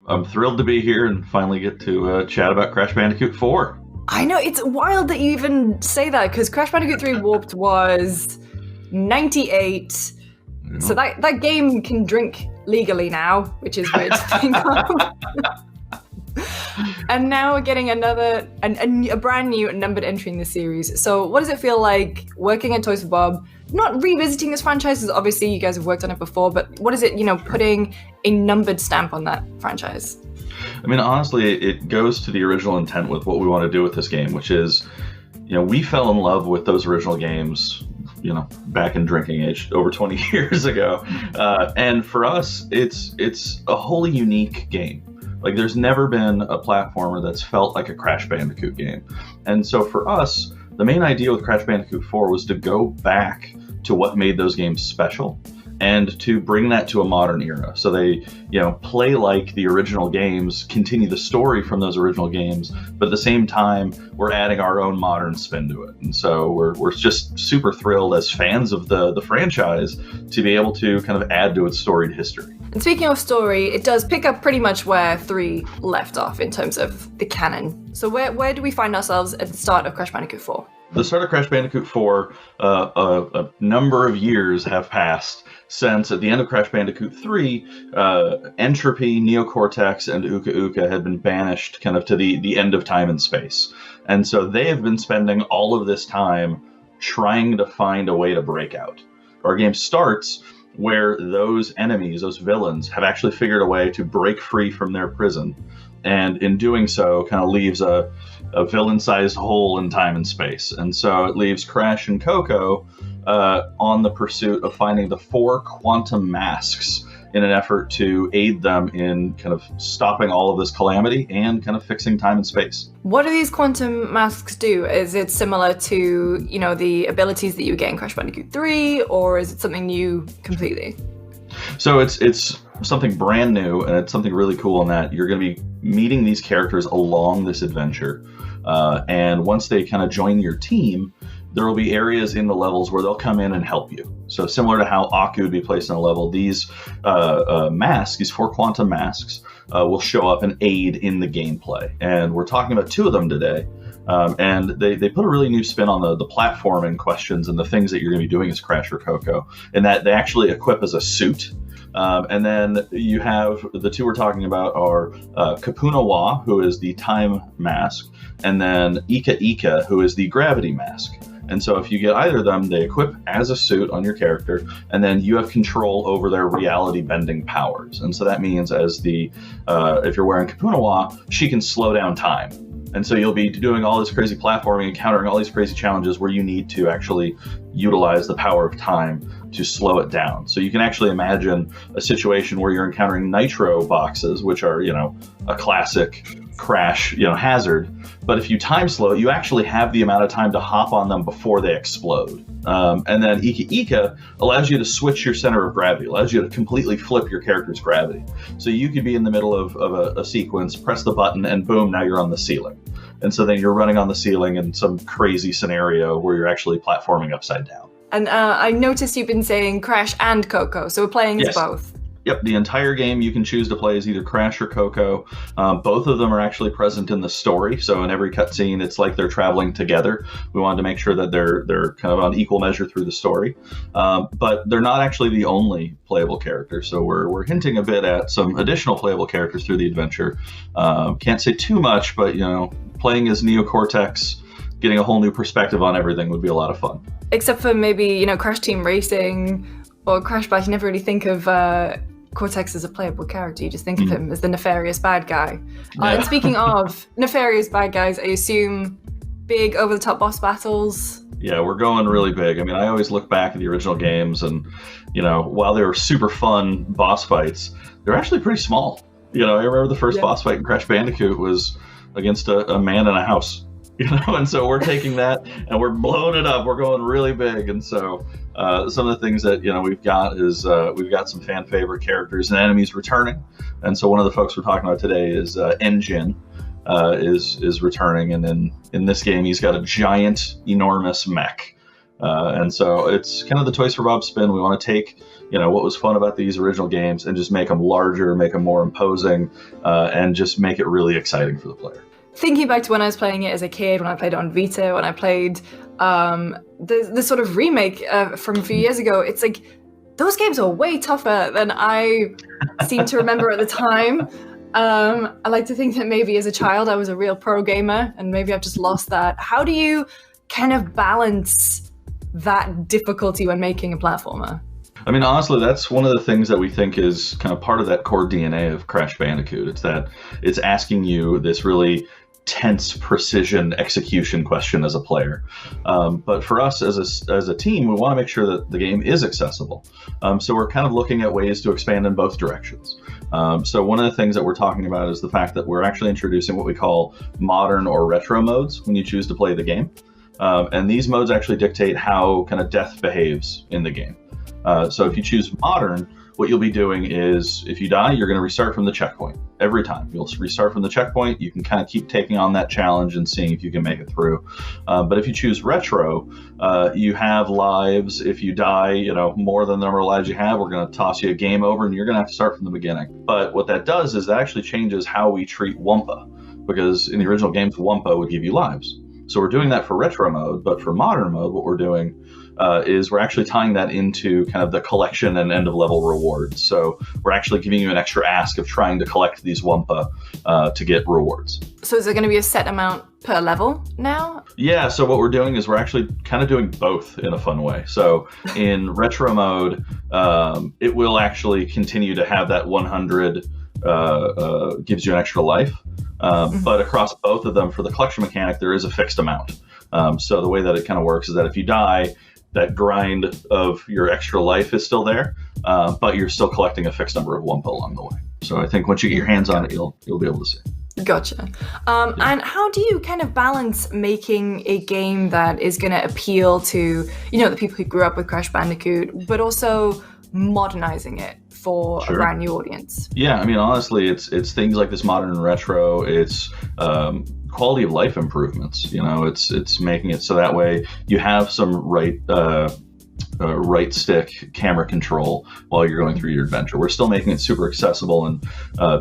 I'm thrilled to be here and finally get to chat about Crash Bandicoot 4. I know, it's wild that you even say that, because Crash Bandicoot 3 Warped was 98, so that game can drink legally now, which is weird to think of. And now we're getting a brand new numbered entry in the series. So what does it feel like working at Toys for Bob, not revisiting this franchise, because obviously you guys have worked on it before, but what is it, putting a numbered stamp on that franchise? I mean, honestly, it goes to the original intent with what we want to do with this game, which is, we fell in love with those original games, back in drinking age over 20 years ago. And for us, it's a wholly unique game. Like, there's never been a platformer that's felt like a Crash Bandicoot game. And so for us, the main idea with Crash Bandicoot 4 was to go back to what made those games special and to bring that to a modern era. So they, play like the original games, continue the story from those original games, but at the same time, we're adding our own modern spin to it. And so we're just super thrilled as fans of the franchise to be able to kind of add to its storied history. And speaking of story, it does pick up pretty much where 3 left off in terms of the canon. So where do we find ourselves at the start of Crash Bandicoot 4? The start of Crash Bandicoot 4, a number of years have passed since at the end of Crash Bandicoot 3, Entropy, Neo Cortex, and Uka Uka had been banished kind of to the end of time and space. And so they have been spending all of this time trying to find a way to break out. Our game starts where those enemies, those villains, have actually figured a way to break free from their prison. And in doing so, kind of leaves a villain-sized hole in time and space. And so it leaves Crash and Coco on the pursuit of finding the 4 quantum masks in an effort to aid them in kind of stopping all of this calamity and kind of fixing time and space. What do these quantum masks do? Is it similar to, the abilities that you get in Crash Bandicoot 3, or is it something new completely? So it's something brand new, and it's something really cool in that you're going to be meeting these characters along this adventure. And once they kind of join your team, there will be areas in the levels where they'll come in and help you. So similar to how Aku would be placed in a level, these masks, these 4 quantum masks, will show up and aid in the gameplay. And we're talking about 2 of them today. And they put a really new spin on the platforming questions and the things that you're going to be doing as Crash or Coco, in that they actually equip as a suit. And then you have the 2 we're talking about are Kapunawa, who is the time mask, and then Ika Ika, who is the gravity mask. And so if you get either of them, they equip as a suit on your character, and then you have control over their reality-bending powers. And so that means if you're wearing Kapunawa, she can slow down time. And so you'll be doing all this crazy platforming, encountering all these crazy challenges where you need to actually utilize the power of time to slow it down. So you can actually imagine a situation where you're encountering nitro boxes, which are, a classic Crash, hazard. But if you time slow it, you actually have the amount of time to hop on them before they explode. And then Ika Ika allows you to switch your center of gravity, allows you to completely flip your character's gravity. So you could be in the middle of a sequence, press the button, and boom, now you're on the ceiling. And so then you're running on the ceiling in some crazy scenario where you're actually platforming upside down. And I noticed you've been saying Crash and Coco, so we're playing as both. Yep, the entire game you can choose to play as either Crash or Coco. Both of them are actually present in the story, so in every cutscene, it's like they're traveling together. We wanted to make sure that they're kind of on equal measure through the story, but they're not actually the only playable characters. So we're hinting a bit at some additional playable characters through the adventure. Can't say too much, but playing as Neo Cortex, getting a whole new perspective on everything would be a lot of fun. Except for maybe Crash Team Racing or Crash Bash, you never really think of Cortex as a playable character. You just think of him as the nefarious bad guy. And speaking of nefarious bad guys, I assume big over-the-top boss battles. Yeah, we're going really big. I mean, I always look back at the original games and, while they were super fun boss fights, they're actually pretty small. I remember the first boss fight in Crash Bandicoot was against a man in a house. And so we're taking that and we're blowing it up. We're going really big. And so some of the things that, we've got is we've got some fan favorite characters and enemies returning. And so one of the folks we're talking about today is Engine is returning. And in this game, he's got a giant, enormous mech. And so it's kind of the Toys for Bob spin. We want to take what was fun about these original games, and just make them larger, make them more imposing, and just make it really exciting for the player. Thinking back to when I was playing it as a kid, when I played it on Vita, when I played the sort of remake from a few years ago, it's like those games are way tougher than I seem to remember at the time. I like to think that maybe as a child I was a real pro gamer, and maybe I've just lost that. How do you kind of balance that difficulty when making a platformer? I mean, honestly, that's one of the things that we think is kind of part of that core DNA of Crash Bandicoot. It's that it's asking you this really tense precision execution question as a player. But for us as a team, we want to make sure that the game is accessible. So we're kind of looking at ways to expand in both directions. So one of the things that we're talking about is the fact that we're actually introducing what we call modern or retro modes when you choose to play the game. And these modes actually dictate how kind of death behaves in the game. So if you choose modern, what you'll be doing is, if you die, you're going to restart from the checkpoint every time. You'll restart from the checkpoint. You can kind of keep taking on that challenge and seeing if you can make it through. But if you choose retro, you have lives. If you die, more than the number of lives you have, we're going to toss you a game over, and you're going to have to start from the beginning. But what that does is that actually changes how we treat Wumpa, because in the original games, Wumpa would give you lives. So we're doing that for retro mode, but for modern mode, what we're doing is we're actually tying that into kind of the collection and end of level rewards. So we're actually giving you an extra ask of trying to collect these Wumpa to get rewards. So is there going to be a set amount per level now? Yeah, so what we're doing is we're actually kind of doing both in a fun way. So in retro mode, it will actually continue to have that 100 gives you an extra life. But across both of them, for the collection mechanic, there is a fixed amount. So the way that it kind of works is that if you die, that grind of your extra life is still there, but you're still collecting a fixed number of Wumpa along the way. So I think once you get your hands on it, you'll be able to see. Gotcha. And how do you kind of balance making a game that is going to appeal to, the people who grew up with Crash Bandicoot, but also modernizing it for a brand new audience? Yeah, I mean, honestly, it's things like this modern and retro. It's quality of life improvements. It's making it so that way you have some right stick camera control while you're going through your adventure. We're still making it super accessible and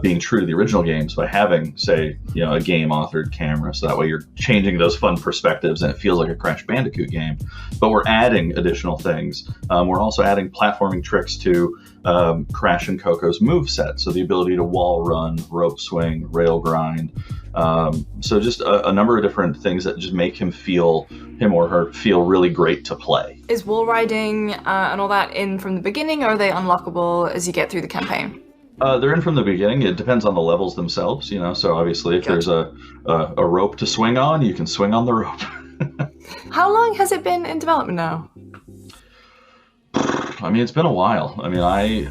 being true to the original games by having, say, a game authored camera. So that way you're changing those fun perspectives and it feels like a Crash Bandicoot game. But we're adding additional things. We're also adding platforming tricks to Crash and Coco's moveset. So the ability to wall run, rope swing, rail grind. So just a number of different things that just make him or her feel really great to play. Is wall riding and all that in from the beginning, or are they unlockable as you get through the campaign? They're in from the beginning. It depends on the levels themselves, So obviously, if there's a rope to swing on, you can swing on the rope. How long has it been in development now? I mean, it's been a while. I mean, I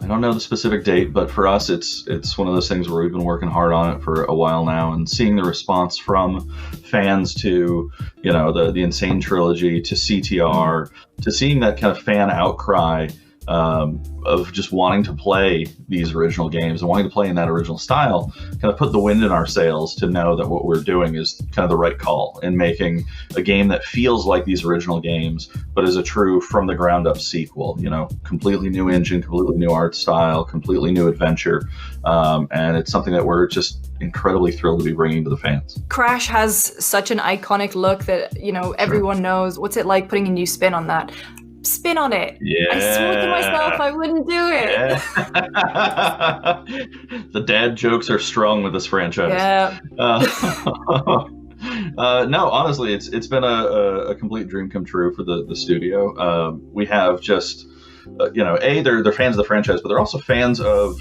don't know the specific date, but for us, it's one of those things where we've been working hard on it for a while now, and seeing the response from fans to, the Insane Trilogy, to CTR, to seeing that kind of fan outcry of just wanting to play these original games and wanting to play in that original style, kind of put the wind in our sails to know that what we're doing is kind of the right call in making a game that feels like these original games, but is a true from the ground up sequel, completely new engine, completely new art style, completely new adventure. And it's something that we're just incredibly thrilled to be bringing to the fans. Crash has such an iconic look that, everyone knows. What's it like putting a new spin on that? Spin on it. Yeah. I swore to myself I wouldn't do it. Yeah. The dad jokes are strong with this franchise. Yeah. No, honestly, it's been a complete dream come true for the studio. We have just, they're fans of the franchise, but they're also fans of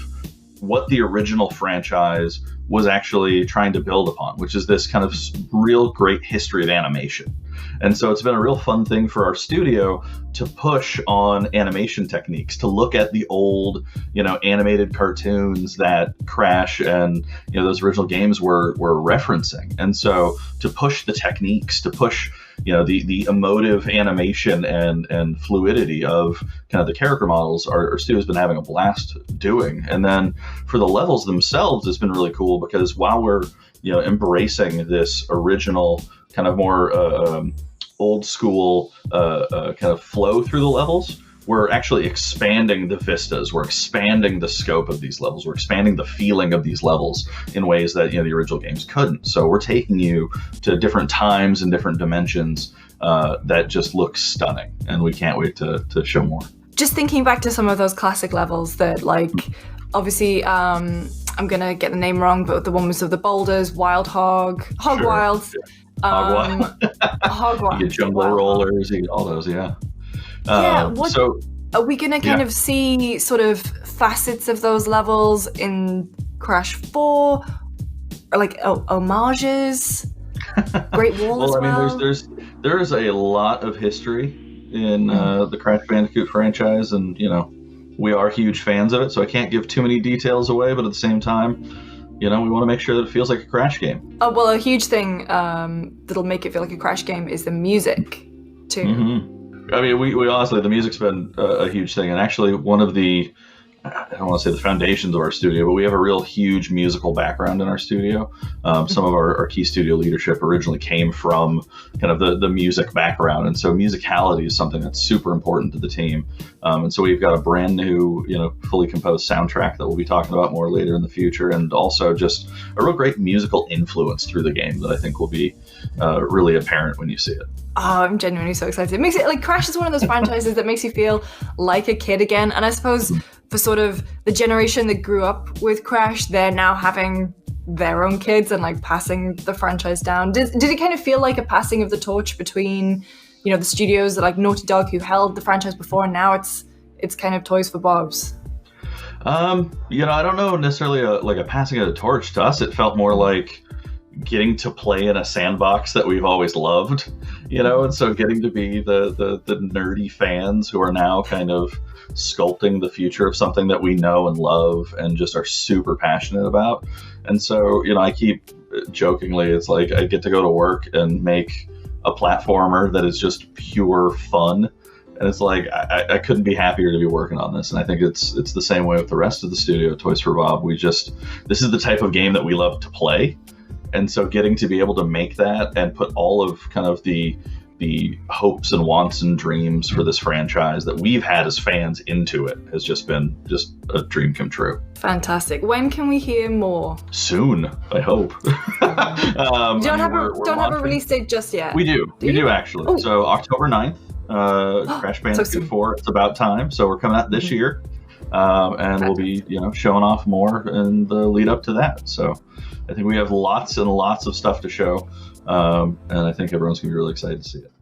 what the original franchise was actually trying to build upon, which is this kind of real great history of animation. And so it's been a real fun thing for our studio to push on animation techniques, to look at the old, animated cartoons that Crash and, those original games were referencing. And so to push the techniques, to push, the emotive animation and fluidity of kind of the character models, our studio's been having a blast doing. And then for the levels themselves, it's been really cool because while we're, embracing this original kind of more old school kind of flow through the levels, we're actually expanding the vistas. We're expanding the scope of these levels. We're expanding the feeling of these levels in ways that, the original games couldn't. So we're taking you to different times and different dimensions that just look stunning, and we can't wait to show more. Just thinking back to some of those classic levels that, like, obviously, I'm gonna get the name wrong, but the one was of the boulders, Wild Hog, Hog Sure. Wild. Hog Wild. You get jungle rollers, you get all those, yeah. So are we gonna kind of see sort of facets of those levels in Crash 4, or like homages? Great Wall as well? There's a lot of history in the Crash Bandicoot franchise, and we are huge fans of it, so I can't give too many details away, but at the same time, we want to make sure that it feels like a Crash game. Oh, well, a huge thing that'll make it feel like a Crash game is the music too. Mm-hmm. I mean, we honestly, the music's been a huge thing, and actually one of the, I don't want to say the foundations of our studio, but we have a real huge musical background in our studio. Some of our key studio leadership originally came from kind of the music background, and so musicality is something that's super important to the team. And so we've got a brand new, fully composed soundtrack that we'll be talking about more later in the future, and also just a real great musical influence through the game that I think will be really apparent when you see it. Oh, I'm genuinely so excited. It makes it, like, Crash is one of those franchises that makes you feel like a kid again. And I suppose for sort of the generation that grew up with Crash, they're now having their own kids and, like, passing the franchise down. Did it kind of feel like a passing of the torch between, the studios that, like, Naughty Dog, who held the franchise before, and now it's kind of toys for Bobs? I don't know necessarily a passing of the torch. To us, it felt more like getting to play in a sandbox that we've always loved, and so getting to be the nerdy fans who are now kind of sculpting the future of something that we know and love and just are super passionate about. And so, I keep jokingly, it's like I get to go to work and make a platformer that is just pure fun. And it's like, I couldn't be happier to be working on this. And I think it's the same way with the rest of the studio, Toys for Bob. This is the type of game that we love to play. And so getting to be able to make that and put all of kind of the hopes and wants and dreams for this franchise that we've had as fans into it has just been a dream come true. Fantastic. When can we hear more? Soon, I hope. Don't have a release date just yet. We do. We do actually. Oh. So October 9th, Crash Bandicoot 4, it's about time. So we're coming out this year. And we'll be, showing off more in the lead up to that. So I think we have lots and lots of stuff to show. And I think everyone's going to be really excited to see it.